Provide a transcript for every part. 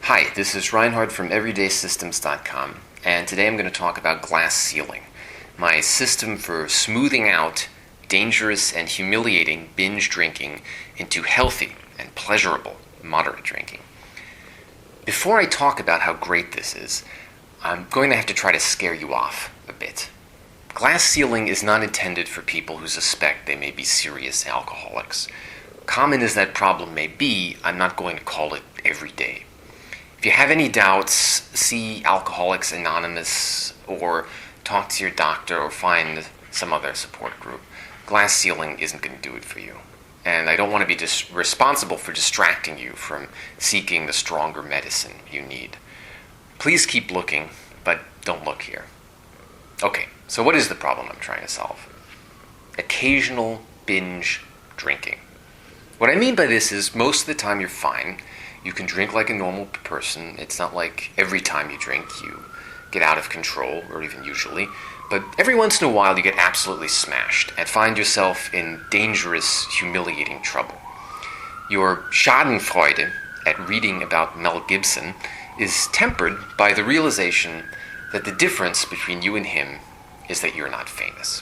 Hi, this is Reinhard from everydaysystems.com, and today I'm going to talk about glass ceiling, my system for smoothing out dangerous and humiliating binge drinking into healthy and pleasurable moderate drinking. Before I talk about how great this is, I'm going to have to try to scare you off a bit. Glass ceiling is not intended for people who suspect they may be serious alcoholics. Common as that problem may be, I'm not going to call it every day. If you have any doubts, see Alcoholics Anonymous or talk to your doctor or find some other support group. Glass ceiling isn't going to do it for you. And I don't want to be responsible for distracting you from seeking the stronger medicine you need. Please keep looking, but don't look here. Okay, so what is the problem I'm trying to solve? Occasional binge drinking. What I mean by this is most of the time you're fine. You can drink like a normal person. It's not like every time you drink you get out of control, or even usually. But every once in a while you get absolutely smashed and find yourself in dangerous, humiliating trouble. Your schadenfreude at reading about Mel Gibson is tempered by the realization that the difference between you and him is that you're not famous.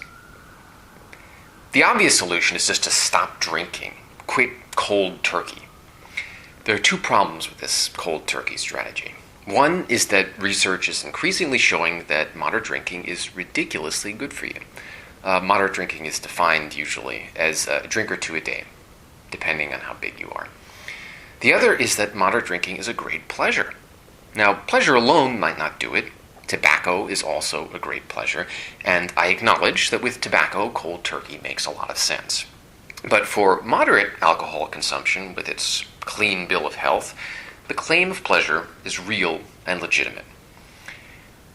The obvious solution is just to stop drinking. Quit cold turkey. There are two problems with this cold turkey strategy. One is that research is increasingly showing that moderate drinking is ridiculously good for you. Moderate drinking is defined usually as a drink or two a day, depending on how big you are. The other is that moderate drinking is a great pleasure. Now, pleasure alone might not do it. Tobacco is also a great pleasure, and I acknowledge that with tobacco, cold turkey makes a lot of sense. But for moderate alcohol consumption, with its clean bill of health, the claim of pleasure is real and legitimate.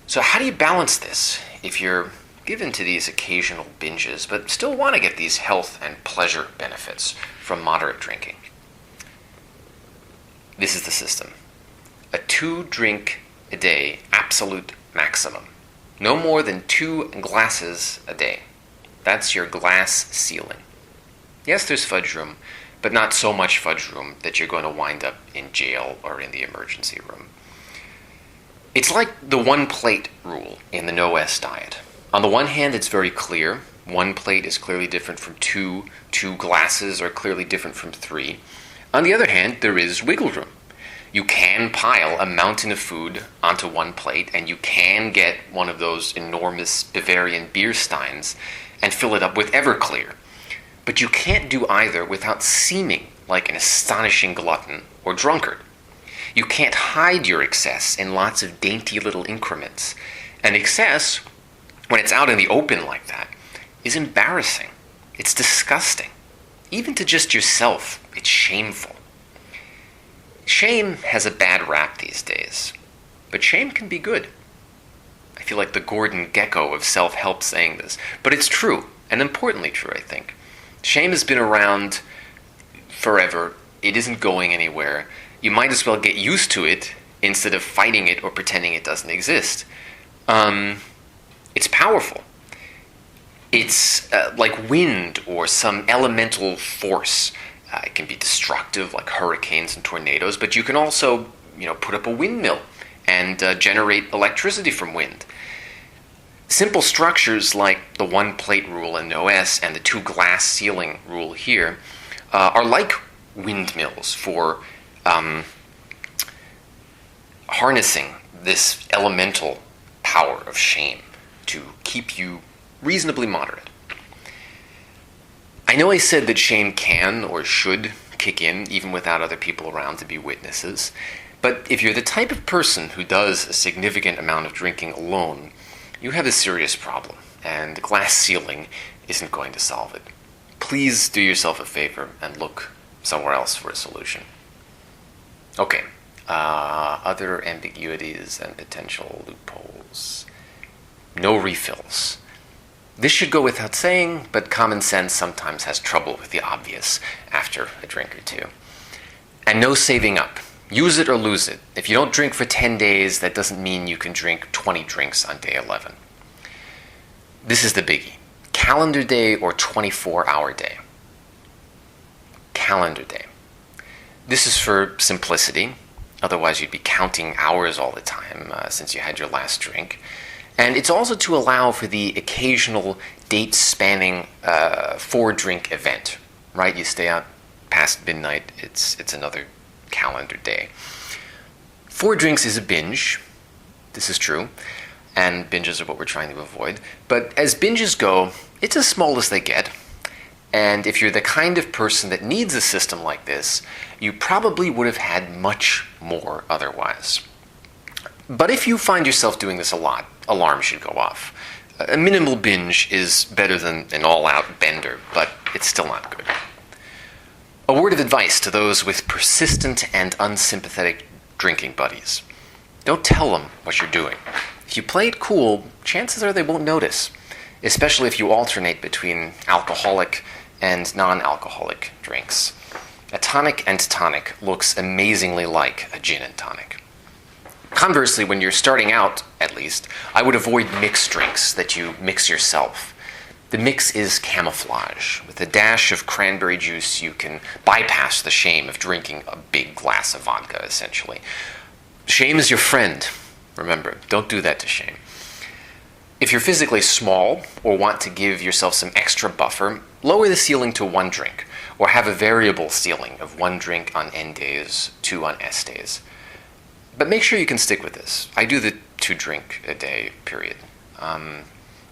So how do you balance this if you're given to these occasional binges, but still want to get these health and pleasure benefits from moderate drinking? This is the system. A 2-drink a day absolute maximum. No more than 2 glasses a day. That's your glass ceiling. Yes, there's fudge room, but not so much fudge room that you're going to wind up in jail or in the emergency room. It's like the 1-plate rule in the no-S diet. On the one hand, it's very clear. 1 plate is clearly different from 2. 2 glasses are clearly different from 3. On the other hand, there is wiggle room. You can pile a mountain of food onto 1 plate, and you can get one of those enormous Bavarian beer steins and fill it up with Everclear. But you can't do either without seeming like an astonishing glutton or drunkard. You can't hide your excess in lots of dainty little increments. And excess, when it's out in the open like that, is embarrassing. It's disgusting. Even to just yourself, it's shameful. Shame has a bad rap these days, but shame can be good. I feel like the Gordon Gekko of self-help saying this, but it's true, and importantly true, I think. Shame has been around forever. It isn't going anywhere. You might as well get used to it instead of fighting it or pretending it doesn't exist. It's powerful. It's like wind or some elemental force. It can be destructive, like hurricanes and tornadoes, but you can also, put up a windmill and generate electricity from wind. Simple structures like the 1-plate rule in no-S and the 2-glass ceiling rule here are like windmills for harnessing this elemental power of shame to keep you reasonably moderate. I know I said that shame can or should kick in even without other people around to be witnesses, but if you're the type of person who does a significant amount of drinking alone, you have a serious problem, and the glass ceiling isn't going to solve it. Please do yourself a favor and look somewhere else for a solution. Okay, other ambiguities and potential loopholes. No refills. This should go without saying, but common sense sometimes has trouble with the obvious after a drink or two. And no saving up. Use it or lose it. If you don't drink for 10 days, that doesn't mean you can drink 20 drinks on day 11. This is the biggie. Calendar day or 24-hour day? Calendar day. This is for simplicity. Otherwise, you'd be counting hours all the time since you had your last drink. And it's also to allow for the occasional date-spanning 4-drink event, right? You stay out past midnight, it's another calendar day. 4 drinks is a binge. This is true. And binges are what we're trying to avoid. But as binges go, it's as small as they get. And if you're the kind of person that needs a system like this, you probably would have had much more otherwise. But if you find yourself doing this a lot, alarms should go off. A minimal binge is better than an all-out bender, but it's still not good. A word of advice to those with persistent and unsympathetic drinking buddies. Don't tell them what you're doing. If you play it cool, chances are they won't notice, especially if you alternate between alcoholic and non-alcoholic drinks. A tonic and tonic looks amazingly like a gin and tonic. Conversely, when you're starting out, at least, I would avoid mixed drinks that you mix yourself. The mix is camouflage. With a dash of cranberry juice, you can bypass the shame of drinking a big glass of vodka, essentially. Shame is your friend. Remember, don't do that to shame. If you're physically small or want to give yourself some extra buffer, lower the ceiling to 1 drink, or have a variable ceiling of 1 drink on N days, 2 on S days. But make sure you can stick with this. I do the 2-drink a day period.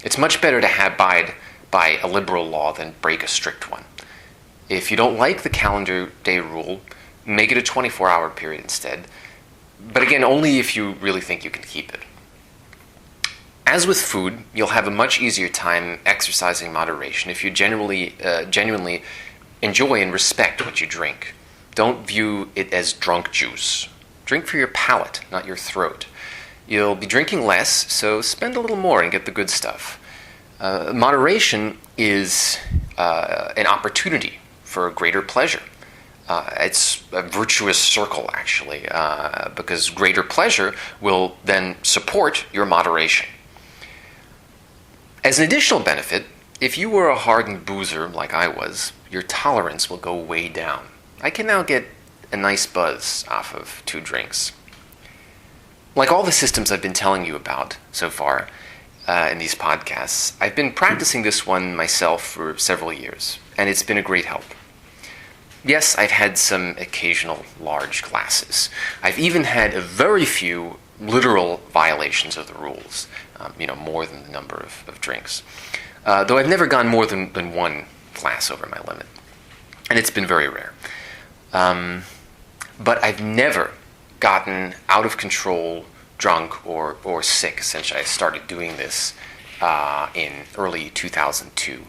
It's much better to abide by a liberal law than break a strict one. If you don't like the calendar day rule, make it a 24-hour period instead. But again, only if you really think you can keep it. As with food, you'll have a much easier time exercising moderation if you genuinely enjoy and respect what you drink. Don't view it as drunk juice. Drink for your palate, not your throat. You'll be drinking less, so spend a little more and get the good stuff. Moderation is an opportunity for greater pleasure. It's a virtuous circle, actually, because greater pleasure will then support your moderation. As an additional benefit, if you were a hardened boozer like I was, your tolerance will go way down. I can now get a nice buzz off of 2 drinks. Like all the systems I've been telling you about so far in these podcasts, I've been practicing this one myself for several years, and it's been a great help. Yes, I've had some occasional large glasses. I've even had a very few literal violations of the rules, more than the number of drinks. Though I've never gone more than 1 glass over my limit. And it's been very rare. But I've never gotten out of control, drunk, or sick since I started doing this in early 2002,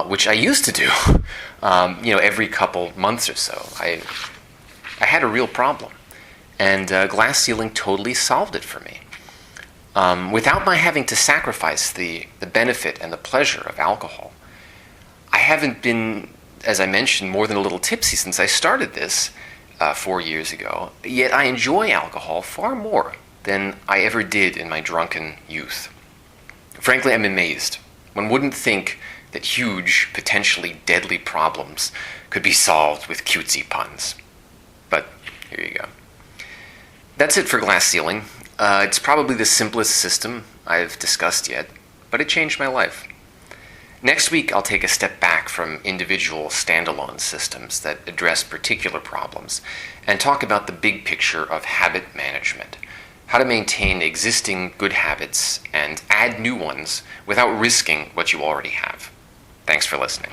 which I used to do, every couple months or so. I had a real problem, and glass ceiling totally solved it for me. Without my having to sacrifice the benefit and the pleasure of alcohol. I haven't been, as I mentioned, more than a little tipsy since I started this 4 years ago, yet I enjoy alcohol far more than I ever did in my drunken youth. Frankly, I'm amazed. One wouldn't think that huge, potentially deadly problems could be solved with cutesy puns. But here you go. That's it for glass ceiling. It's probably the simplest system I've discussed yet, but it changed my life. Next week, I'll take a step back from individual standalone systems that address particular problems and talk about the big picture of habit management, how to maintain existing good habits and add new ones without risking what you already have. Thanks for listening.